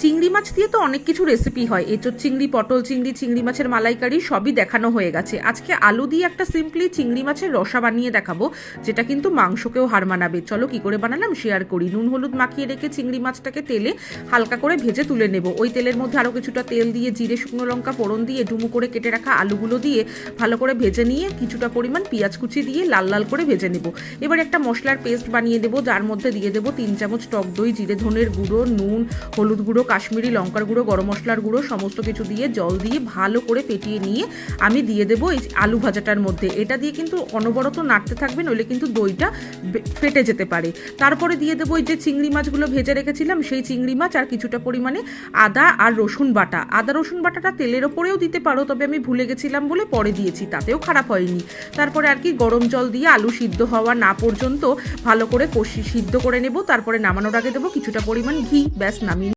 চিংড়ি মাছ দিয়ে তো অনেক কিছু রেসিপি হয়, এঁচোড় চিংড়ি, পটল চিংড়ি, চিংড়ি মাছের মালাইকারি সবই দেখানো হয়ে গেছে। আজকে আলু দিয়ে একটা সিম্পলি চিংড়ি মাছের রসা বানিয়ে দেখাবো, যেটা কিন্তু মাংসকেও হার মানাবে। চলো কি করে বানালাম শেয়ার করি। নুন হলুদ মাখিয়ে রেখে চিংড়ি মাছটাকে তেলে হালকা করে ভেজে তুলে নেব। ওই তেলের মধ্যে আরও কিছুটা তেল দিয়ে জিরে শুকনো লঙ্কা ফোড়ন দিয়ে ডুমো করে কেটে রাখা আলুগুলো দিয়ে ভালো করে ভেজে নিয়ে কিছুটা পরিমাণ পেঁয়াজ কুচি দিয়ে লাল লাল করে ভেজে নেব। এবার একটা মশলার পেস্ট বানিয়ে দেবো, যার মধ্যে দিয়ে দেবো 3 চামচ টক দই, জিরে ধনের গুঁড়ো, নুন, হলুদ গুঁড়ো, কাশ্মীরি লঙ্কার গুঁড়ো, গরম মশলার গুঁড়ো সমস্ত কিছু দিয়ে জল দিয়ে ভালো করে ফেটিয়ে নিয়ে আমি দিয়ে দেবো এই আলু ভাজাটার মধ্যে। এটা দিয়ে কিন্তু অনবরত নাড়তে থাকবে, নইলে কিন্তু দইটা ফেটে যেতে পারে। তারপরে দিয়ে দেবো এই যে চিংড়ি মাছগুলো ভেজে রেখেছিলাম, সেই চিংড়ি মাছ আর কিছুটা পরিমাণে আদা আর রসুন বাটা। আদা রসুন বাটাটা তেলের ওপরেও দিতে পারো, তবে আমি ভুলে গেছিলাম বলে পরে দিয়েছি, তাতেও খারাপ হয়নি। তারপরে আর কি গরম জল দিয়ে আলু সিদ্ধ হওয়া না পর্যন্ত ভালো করে কষি সিদ্ধ করে নেব। তারপরে নামানোর আগে দেবো কিছুটা পরিমাণ ঘি, ব্যাস নামিয়ে